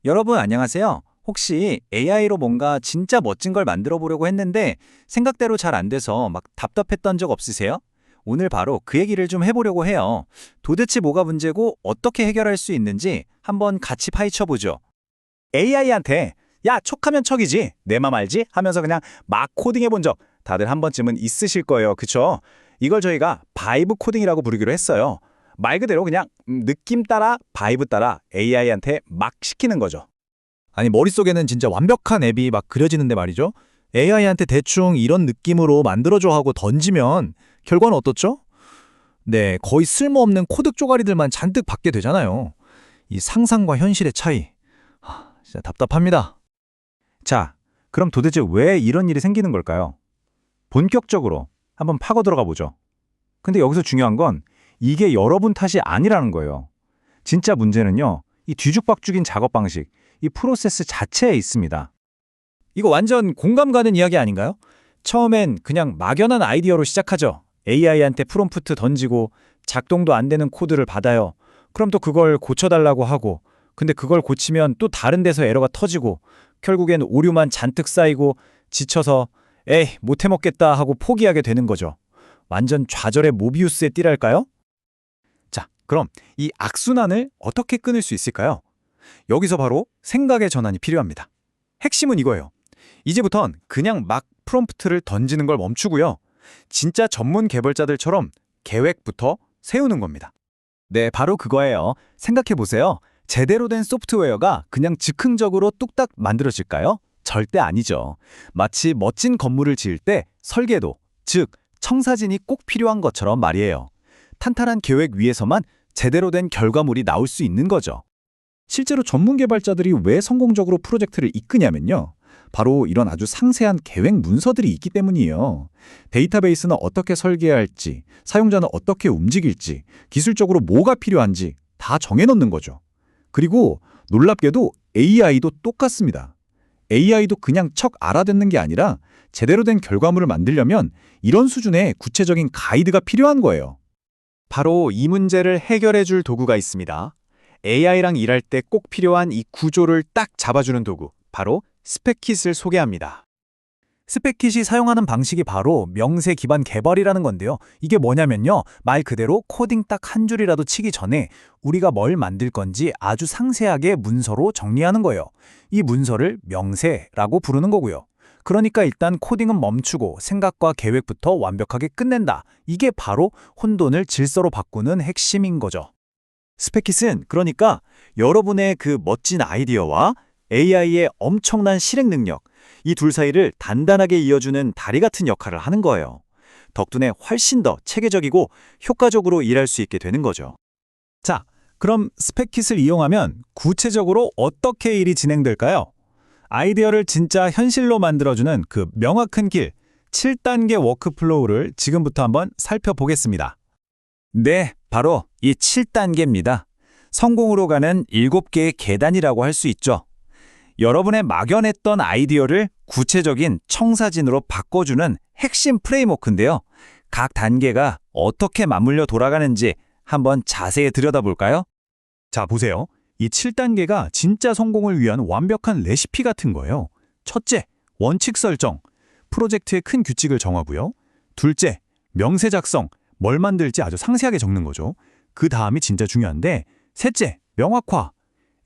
여러분 안녕하세요. 혹시 AI로 뭔가 진짜 멋진 걸 만들어 보려고 했는데 생각대로 잘 안 돼서 막 답답했던 적 없으세요? 오늘 바로 그 얘기를 좀 해보려고 해요. 도대체 뭐가 문제고 어떻게 해결할 수 있는지 한번 같이 파헤쳐 보죠. AI한테 야, 척하면 척이지. 내 맘 알지? 하면서 그냥 막 코딩해 본 적 다들 한 번쯤은 있으실 거예요. 그쵸? 이걸 저희가 바이브 코딩이라고 부르기로 했어요. 말 그대로 그냥 느낌 따라 바이브 따라 AI한테 막 시키는 거죠. 아니 머릿속에는 진짜 완벽한 앱이 막 그려지는데 말이죠. AI한테 대충 이런 느낌으로 만들어줘 하고 던지면 결과는 어떻죠? 네, 거의 쓸모없는 코드 쪼가리들만 잔뜩 받게 되잖아요. 이 상상과 현실의 차이. 진짜 답답합니다. 자, 그럼 도대체 왜 이런 일이 생기는 걸까요? 본격적으로 한번 파고 들어가 보죠. 근데 여기서 중요한 건 이게 여러분 탓이 아니라는 거예요. 진짜 문제는요, 이 뒤죽박죽인 작업 방식, 이 프로세스 자체에 있습니다. 이거 완전 공감 가는 이야기 아닌가요? 처음엔 그냥 막연한 아이디어로 시작하죠. AI한테 프롬프트 던지고 작동도 안 되는 코드를 받아요. 그럼 또 그걸 고쳐달라고 하고, 근데 그걸 고치면 또 다른 데서 에러가 터지고, 결국엔 오류만 잔뜩 쌓이고 지쳐서 에이 못해먹겠다 하고 포기하게 되는 거죠. 완전 좌절의 모비우스의 띠랄까요? 자, 그럼 이 악순환을 어떻게 끊을 수 있을까요? 여기서 바로 생각의 전환이 필요합니다. 핵심은 이거예요. 이제부턴 그냥 막 프롬프트를 던지는 걸 멈추고요. 진짜 전문 개발자들처럼 계획부터 세우는 겁니다. 네, 바로 그거예요. 생각해보세요. 제대로 된 소프트웨어가 그냥 즉흥적으로 뚝딱 만들어질까요? 절대 아니죠. 마치 멋진 건물을 지을 때 설계도, 즉 청사진이 꼭 필요한 것처럼 말이에요. 탄탄한 계획 위에서만 제대로 된 결과물이 나올 수 있는 거죠. 실제로 전문 개발자들이 왜 성공적으로 프로젝트를 이끄냐면요. 바로 이런 아주 상세한 계획 문서들이 있기 때문이에요. 데이터베이스는 어떻게 설계해야 할지, 사용자는 어떻게 움직일지, 기술적으로 뭐가 필요한지 다 정해놓는 거죠. 그리고 놀랍게도 AI도 똑같습니다. AI도 그냥 척 알아듣는 게 아니라 제대로 된 결과물을 만들려면 이런 수준의 구체적인 가이드가 필요한 거예요. 바로 이 문제를 해결해 줄 도구가 있습니다. AI랑 일할 때 꼭 필요한 이 구조를 딱 잡아주는 도구, 바로 스펙킷을 소개합니다. 스펙킷이 사용하는 방식이 바로 명세 기반 개발이라는 건데요. 이게 뭐냐면요. 말 그대로 코딩 딱 한 줄이라도 치기 전에 우리가 뭘 만들 건지 아주 상세하게 문서로 정리하는 거예요. 이 문서를 명세라고 부르는 거고요. 그러니까 일단 코딩은 멈추고 생각과 계획부터 완벽하게 끝낸다. 이게 바로 혼돈을 질서로 바꾸는 핵심인 거죠. 스펙킷은 그러니까 여러분의 그 멋진 아이디어와 AI의 엄청난 실행 능력, 이 둘 사이를 단단하게 이어주는 다리 같은 역할을 하는 거예요. 덕분에 훨씬 더 체계적이고 효과적으로 일할 수 있게 되는 거죠. 자, 그럼 스펙킷을 이용하면 구체적으로 어떻게 일이 진행될까요? 아이디어를 진짜 현실로 만들어주는 그 명확한 길, 7단계 워크플로우를 지금부터 한번 살펴보겠습니다. 네, 바로 이 7단계입니다. 성공으로 가는 7개의 계단이라고 할 수 있죠. 여러분의 막연했던 아이디어를 구체적인 청사진으로 바꿔주는 핵심 프레임워크인데요. 각 단계가 어떻게 맞물려 돌아가는지 한번 자세히 들여다볼까요? 자, 보세요. 이 7단계가 진짜 성공을 위한 완벽한 레시피 같은 거예요. 첫째, 원칙 설정. 프로젝트의 큰 규칙을 정하고요. 둘째, 명세 작성. 뭘 만들지 아주 상세하게 적는 거죠. 그 다음이 진짜 중요한데, 셋째, 명확화.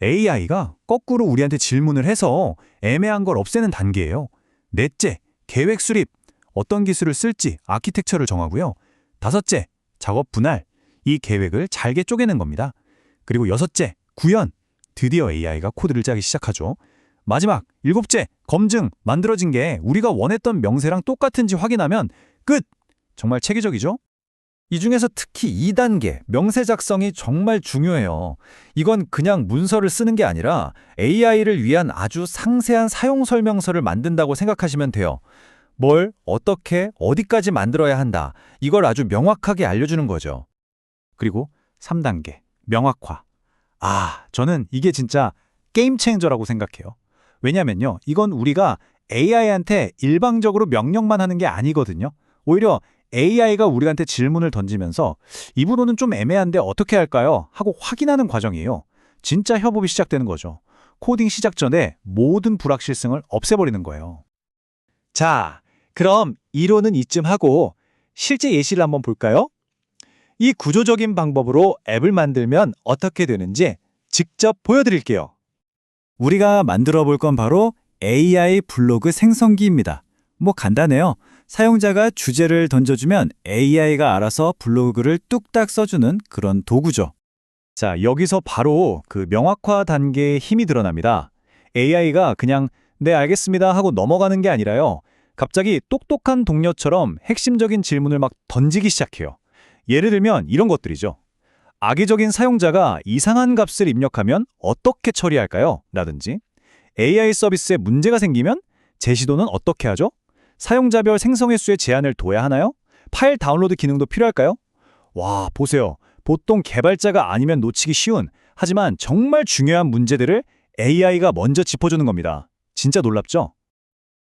AI가 거꾸로 우리한테 질문을 해서 애매한 걸 없애는 단계예요. 넷째, 계획 수립. 어떤 기술을 쓸지 아키텍처를 정하고요. 다섯째, 작업 분할. 이 계획을 잘게 쪼개는 겁니다. 그리고 여섯째, 구현. 드디어 AI가 코드를 짜기 시작하죠. 마지막, 일곱째, 검증. 만들어진 게 우리가 원했던 명세랑 똑같은지 확인하면 끝! 정말 체계적이죠? 이 중에서 특히 2단계, 명세 작성이 정말 중요해요. 이건 그냥 문서를 쓰는 게 아니라 AI를 위한 아주 상세한 사용 설명서를 만든다고 생각하시면 돼요. 뭘, 어떻게, 어디까지 만들어야 한다. 이걸 아주 명확하게 알려주는 거죠. 그리고 3단계, 명확화. 저는 이게 진짜 게임 체인저라고 생각해요. 왜냐면요, 이건 우리가 AI한테 일방적으로 명령만 하는 게 아니거든요. 오히려 AI가 우리한테 질문을 던지면서 이 부분은 좀 애매한데 어떻게 할까요? 하고 확인하는 과정이에요. 진짜 협업이 시작되는 거죠. 코딩 시작 전에 모든 불확실성을 없애버리는 거예요. 자, 그럼 이론은 이쯤 하고 실제 예시를 한번 볼까요? 이 구조적인 방법으로 앱을 만들면 어떻게 되는지 직접 보여드릴게요. 우리가 만들어 볼 건 바로 AI 블로그 생성기입니다. 뭐 간단해요. 사용자가 주제를 던져주면 AI가 알아서 블로그를 뚝딱 써주는 그런 도구죠. 자, 여기서 바로 그 명확화 단계의 힘이 드러납니다. AI가 그냥 네, 알겠습니다 하고 넘어가는 게 아니라요. 갑자기 똑똑한 동료처럼 핵심적인 질문을 막 던지기 시작해요. 예를 들면 이런 것들이죠. 악의적인 사용자가 이상한 값을 입력하면 어떻게 처리할까요? 라든지 AI 서비스에 문제가 생기면 제시도는 어떻게 하죠? 사용자별 생성 횟수에 제한을 둬야 하나요? 파일 다운로드 기능도 필요할까요? 와, 보세요. 보통 개발자가 아니면 놓치기 쉬운 하지만 정말 중요한 문제들을 AI가 먼저 짚어주는 겁니다. 진짜 놀랍죠?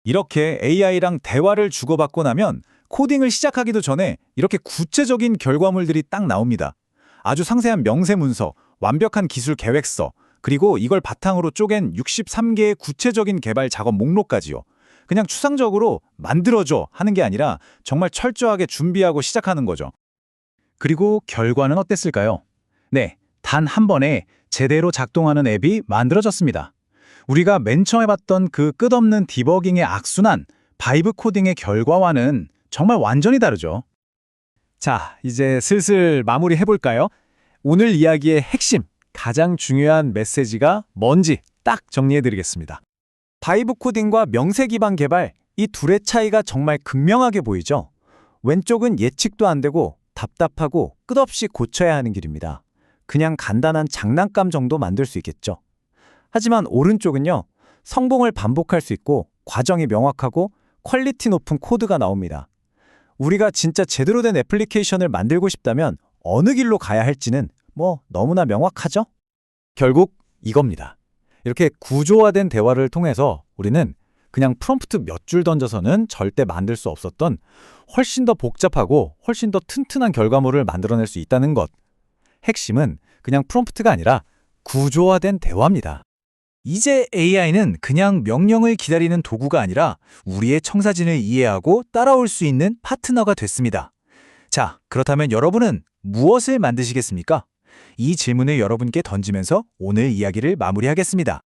이렇게 AI랑 대화를 주고받고 나면 코딩을 시작하기도 전에 이렇게 구체적인 결과물들이 딱 나옵니다. 아주 상세한 명세 문서, 완벽한 기술 계획서, 그리고 이걸 바탕으로 쪼갠 63개의 구체적인 개발 작업 목록까지요. 그냥 추상적으로 만들어줘 하는 게 아니라 정말 철저하게 준비하고 시작하는 거죠. 그리고 결과는 어땠을까요? 네, 단 한 번에 제대로 작동하는 앱이 만들어졌습니다. 우리가 맨 처음에 봤던 그 끝없는 디버깅의 악순환, 바이브 코딩의 결과와는 정말 완전히 다르죠. 자, 이제 슬슬 마무리 해볼까요? 오늘 이야기의 핵심, 가장 중요한 메시지가 뭔지 딱 정리해드리겠습니다. 바이브 코딩과 명세 기반 개발, 이 둘의 차이가 정말 극명하게 보이죠? 왼쪽은 예측도 안 되고 답답하고 끝없이 고쳐야 하는 길입니다. 그냥 간단한 장난감 정도 만들 수 있겠죠. 하지만 오른쪽은요, 성공을 반복할 수 있고 과정이 명확하고 퀄리티 높은 코드가 나옵니다. 우리가 진짜 제대로 된 애플리케이션을 만들고 싶다면 어느 길로 가야 할지는 뭐 너무나 명확하죠? 결국 이겁니다. 이렇게 구조화된 대화를 통해서 우리는 그냥 프롬프트 몇 줄 던져서는 절대 만들 수 없었던 훨씬 더 복잡하고 훨씬 더 튼튼한 결과물을 만들어낼 수 있다는 것. 핵심은 그냥 프롬프트가 아니라 구조화된 대화입니다. 이제 AI는 그냥 명령을 기다리는 도구가 아니라 우리의 청사진을 이해하고 따라올 수 있는 파트너가 됐습니다. 자, 그렇다면 여러분은 무엇을 만드시겠습니까? 이 질문을 여러분께 던지면서 오늘 이야기를 마무리하겠습니다.